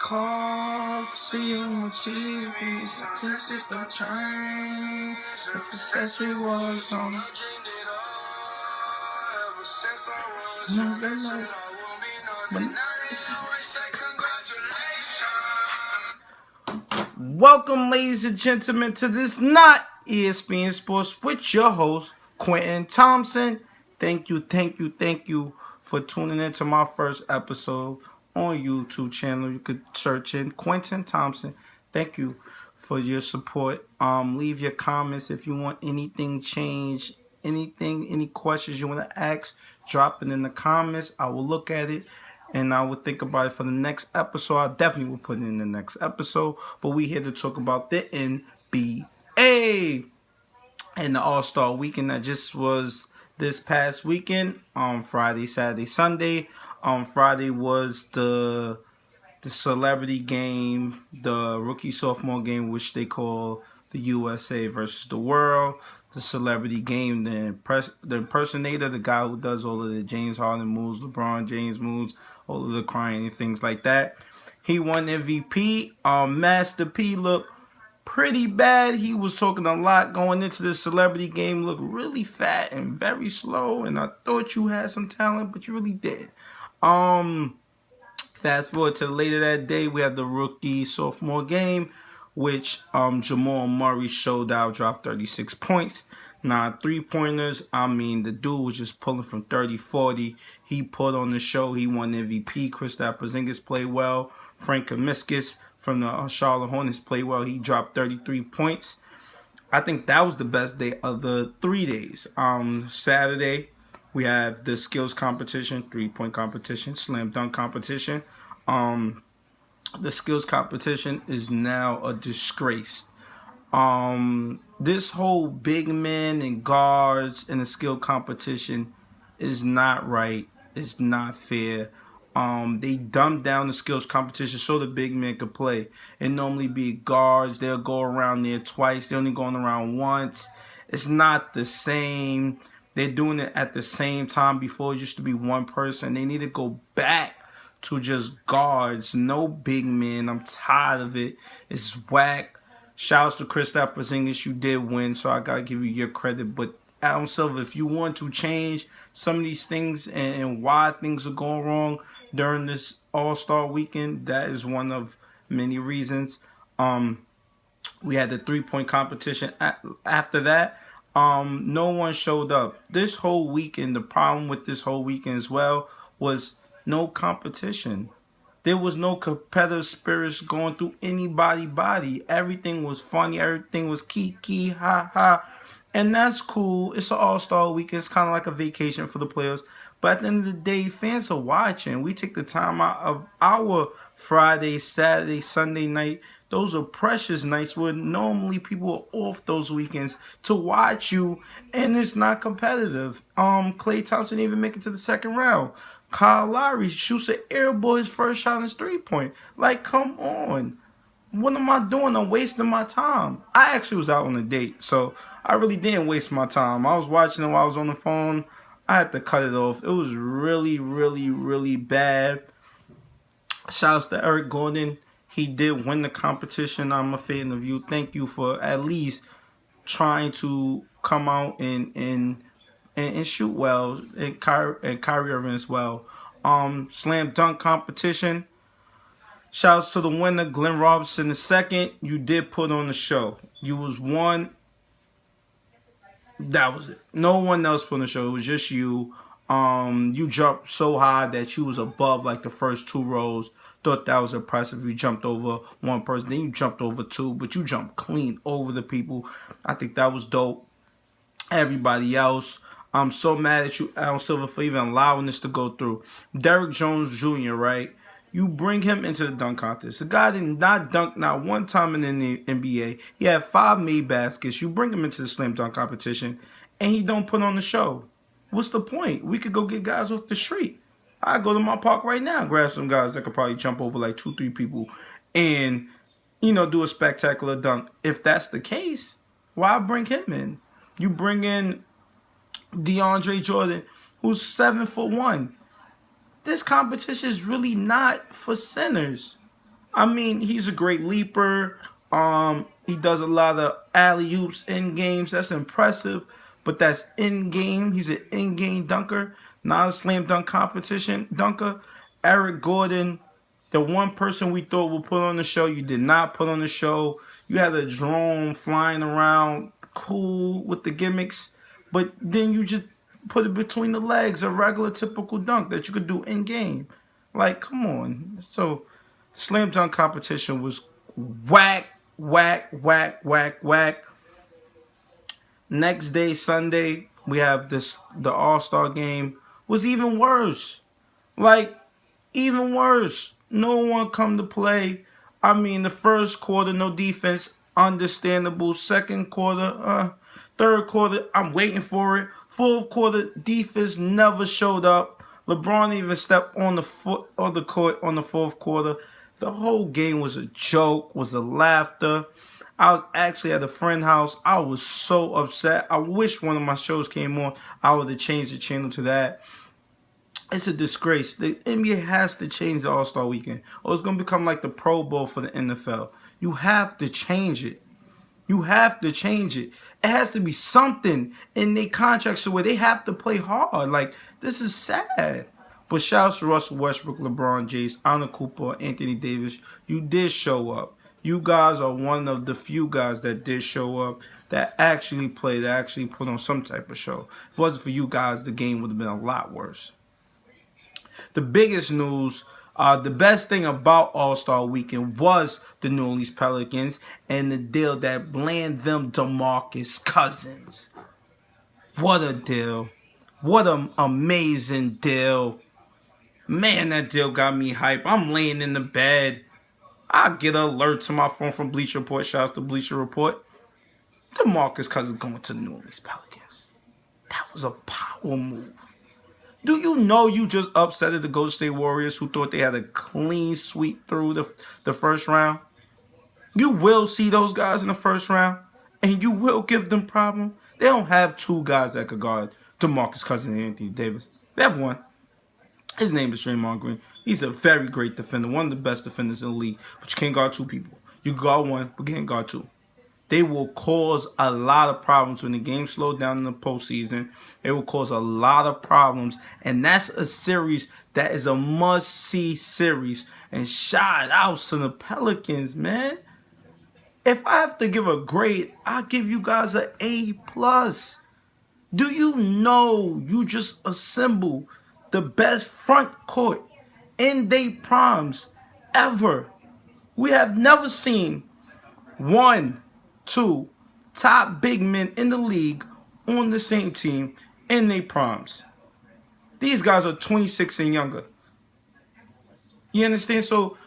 calls, see you on TV, success the train, the success we was on. No, they know, but it's always welcome, ladies and gentlemen, to this not ESPN Sports with your host, Quentin Thompson. Thank you for tuning in to my first episode on YouTube channel. You could search in Quentin Thompson. Thank you for your support. Leave your comments if you want anything changed, any questions you want to ask, drop it in the comments. I will look at it and I will think about it for the next episode. I definitely will put it in the next episode. But we here to talk about the NBA and the All-Star Weekend that just was this past weekend. Friday, Saturday, Sunday. Friday was the celebrity game, the rookie sophomore game, which they call the USA versus the world. The celebrity game, the impersonator, the guy who does all of the James Harden moves, LeBron James moves, all of the crying and things like that. He won MVP. Master P looked pretty bad. He was talking a lot going into the celebrity game. Looked really fat and very slow. And I thought you had some talent, but you really did. Fast forward to later that day, we had the rookie sophomore game, which Jamal Murray showed out, dropped 36 points. 9 3-pointers. I mean, the dude was just pulling from 30-40. He put on the show. He won MVP. Kristaps Porzingis played well. Frank Kaminsky from the Charlotte Hornets played well. He dropped 33 points. I think that was the best day of the 3 days. Saturday, we have the skills competition, 3-point competition, slam dunk competition. The skills competition is now a disgrace. This whole big men and guards in the skill competition is not right. It's not fair. They dumbed down the skills competition so the big men could play. It normally be guards. They'll go around there twice. They're only going around once. It's not the same. They're doing it at the same time. Before it used to be one person. They need to go back to just guards. No big men. I'm tired of it. It's whack. Shouts to Kristaps Porzingis. You did win, so I gotta give you your credit. But Adam Silver, if you want to change some of these things and why things are going wrong during this All-Star weekend, that is one of many reasons. We had the 3-point competition. After that, no one showed up. This whole weekend, the problem with this whole weekend as well was no competition. There was no competitive spirits going through anybody's body. Everything was funny. Everything was kiki, ha, ha. And that's cool. It's an all-star weekend. It's kind of like a vacation for the players. But at the end of the day, fans are watching. We take the time out of our Friday, Saturday, Sunday night. Those are precious nights where normally people are off those weekends to watch you, and it's not competitive. Klay Thompson didn't even make it to the second round. Kyle Lowry shoots an air ball, his first shot is 3-point. Like, come on. What am I doing? I'm wasting my time. I actually was out on a date, so I really didn't waste my time. I was watching it while I was on the phone. I had to cut it off. It was really, really, really bad. Shouts to Eric Gordon. He did win the competition. I'm a fan of you. Thank you for at least trying to come out and shoot well. And Kyrie Irving as well. Slam dunk competition. Shouts to the winner, Glenn Robinson II. You did put on the show. You was one. That was it. No one else put on the show. It was just you. You jumped so high that you was above like the first 2 rows. Thought that was impressive. You jumped over one person, then you jumped over 2, but you jumped clean over the people. I think that was dope. Everybody else, I'm so mad at you, Adam Silver, for even allowing this to go through. Derrick Jones Jr., right? You bring him into the dunk contest. The guy did not dunk not one time in the NBA. He had 5 made baskets. You bring him into the slam dunk competition, and he don't put on the show. What's the point? We could go get guys off the street. I go to my park right now, grab some guys that could probably jump over like 2-3 people and, do a spectacular dunk. If that's the case, why bring him in? You bring in DeAndre Jordan, who's 7'1". This competition is really not for centers. I mean, he's a great leaper. He does a lot of alley oops in games. That's impressive, but that's in game. He's an in game dunker, not a slam dunk competition dunker. Eric Gordon, the one person we thought would put on the show, you did not put on the show. You had a drone flying around, cool with the gimmicks, but then you just put it between the legs, a regular typical dunk that you could do in game. Like, come on. So, slam dunk competition was whack, whack, whack, whack, whack. Next day, Sunday, we have the All-Star game was even worse. Like, even worse. No one come to play. I mean, the first quarter, no defense, understandable. Second quarter, third quarter, I'm waiting for it. Fourth quarter, defense never showed up. LeBron even stepped on the foot of the court on the fourth quarter. The whole game was a joke, was a laughter. I was actually at a friend's house. I was so upset. I wish one of my shows came on. I would have changed the channel to that. It's a disgrace. The NBA has to change the All-Star Weekend, or it's going to become like the Pro Bowl for the NFL. You have to change it. You have to change it. It has to be something in their contracts where they have to play hard. Like, this is sad. But shouts to Russell Westbrook, LeBron James, Anna Cooper, Anthony Davis. You did show up. You guys are one of the few guys that did show up, that actually played, that actually put on some type of show. If it wasn't for you guys, the game would have been a lot worse. The biggest news, the best thing about All-Star Weekend was the New Orleans Pelicans and the deal that landed them DeMarcus Cousins. What a deal. What an amazing deal. Man, that deal got me hype. I'm laying in the bed. I get an alert to my phone from Bleacher Report. Shouts to Bleacher Report. DeMarcus Cousins going to the New Orleans Pelicans. That was a power move. Do you know you just upsetted the Golden State Warriors who thought they had a clean sweep through the first round? You will see those guys in the first round, and you will give them problem. They don't have two guys that could guard DeMarcus Cousins and Anthony Davis. They have one. His name is Draymond Green. He's a very great defender, one of the best defenders in the league, but you can't guard two people. You guard one, but can't guard two. They will cause a lot of problems when the game slows down in the postseason. It will cause a lot of problems. And that's a series that is a must-see series. And shout out to the Pelicans, man. If I have to give a grade, I'll give you guys an A+. Do you know you just assembled the best front court in their primes ever? We have never seen two top big men in the league on the same team in their primes. These guys are 26 and younger. You understand? So,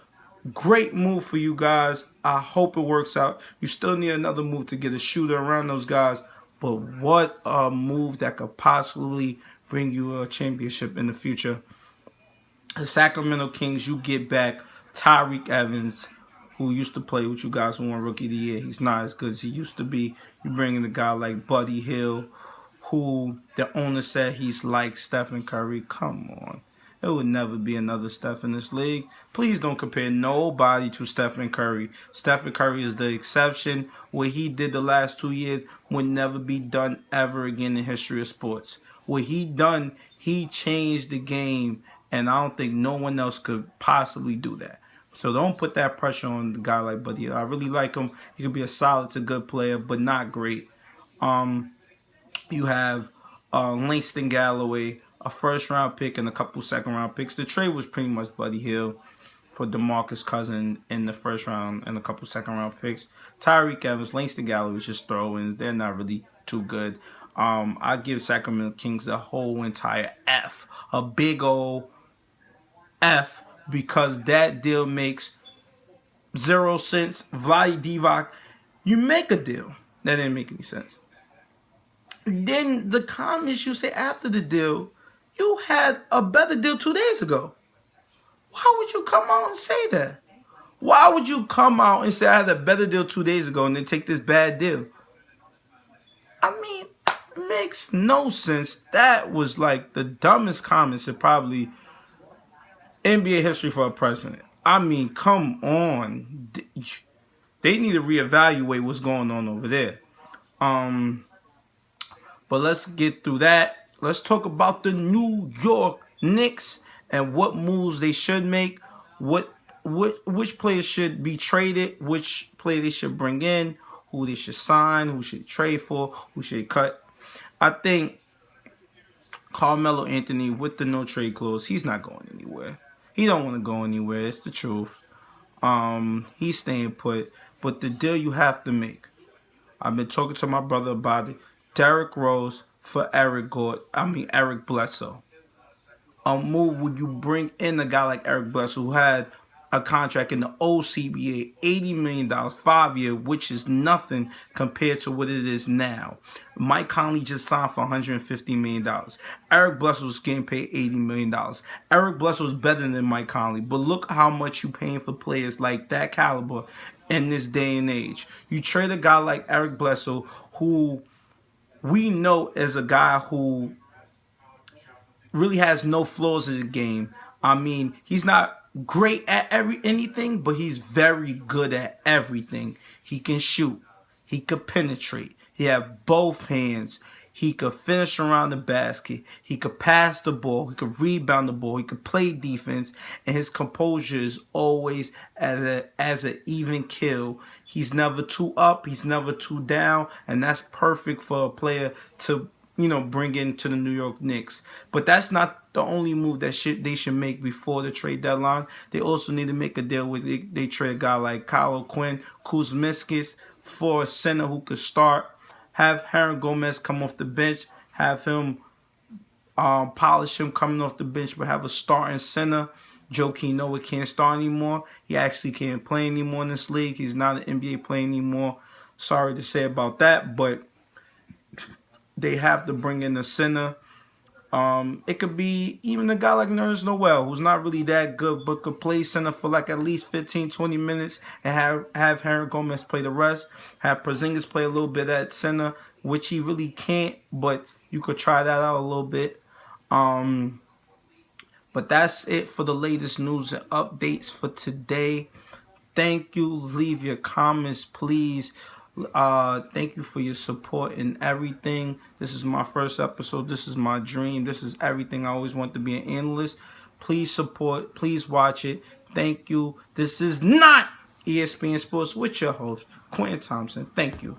great move for you guys. I hope it works out. You still need another move to get a shooter around those guys. But what a move that could possibly bring you a championship in the future. The Sacramento Kings, you get back Tyreke Evans, who used to play with you guys who won Rookie of the Year. He's not as good as he used to be. You bring in a guy like Buddy Hield, who the owner said he's like Stephen Curry. Come on. There would never be another Steph in this league. Please don't compare nobody to Stephen Curry. Stephen Curry is the exception. What he did the last 2 years would never be done ever again in history of sports. What he done, he changed the game, and I don't think no one else could possibly do that. So don't put that pressure on the guy like Buddy Hield. I really like him. He could be a solid to good player, but not great. You have Langston Galloway, a first-round pick and a couple second-round picks. The trade was pretty much Buddy Hield for DeMarcus Cousins in the first round and a couple second-round picks. Tyreke Evans, Langston Galloway just throw-ins. They're not really too good. I give Sacramento Kings a whole entire F, a big old F, because that deal makes 0 sense. Vlade Divac, you make a deal that didn't make any sense. Then the comments you say after the deal, you had a better deal 2 days ago. Why would you come out and say that? Why would you come out and say I had a better deal 2 days ago and then take this bad deal? I mean, it makes no sense. That was like the dumbest comments in probably NBA history for a president. I mean, come on. They need to reevaluate what's going on over there. Um, but let's get through that. Let's talk about the New York Knicks and what moves they should make. Which players should be traded, which player they should bring in, who they should sign, who should trade for, who should cut. I think Carmelo Anthony with the no trade clause, he's not going anywhere. He don't want to go anywhere. It's the truth. He's staying put. But the deal you have to make, I've been talking to my brother about it. Derrick Rose for Eric Bledsoe. A move where you bring in a guy like Eric Bledsoe who had a contract in the old CBA, $80 million, 5 year, which is nothing compared to what it is now. Mike Conley just signed for $150 million. Eric Bledsoe was getting paid $80 million. Eric Bledsoe is better than Mike Conley, but look how much you're paying for players like that caliber in this day and age. You trade a guy like Eric Bledsoe, who we know is a guy who really has no flaws in the game. I mean, he's not great at anything, but he's very good at everything. He can shoot. He could penetrate. He have both hands. He could finish around the basket. He could pass the ball. He could rebound the ball. He could play defense. And his composure is always as an even kill. He's never too up. He's never too down. And that's perfect for a player to bring into the New York Knicks. But that's not the only move that they should make before the trade deadline. They also need to make a deal with they trade a guy like Kyle Quinn, Kuzmiskis for a center who could start. Have Hernan Gomez come off the bench. Have him polish him coming off the bench, but have a starting center. Joakim Noah can't start anymore. He actually can't play anymore in this league. He's not an NBA player anymore. Sorry to say about that, but they have to bring in a center. It could be even a guy like Nerlens Noel, who's not really that good, but could play center for like at least 15, 20 minutes and have Hernan Gomez play the rest. Have Porzingis play a little bit at center, which he really can't, but you could try that out a little bit. But that's it for the latest news and updates for today. Thank you. Leave your comments, please. Thank you for your support and everything. This is my first episode. This is my dream. This is everything. I always want to be an analyst. Please support. Please watch it. Thank you. This is not ESPN Sports with your host, Quentin Thompson. Thank you.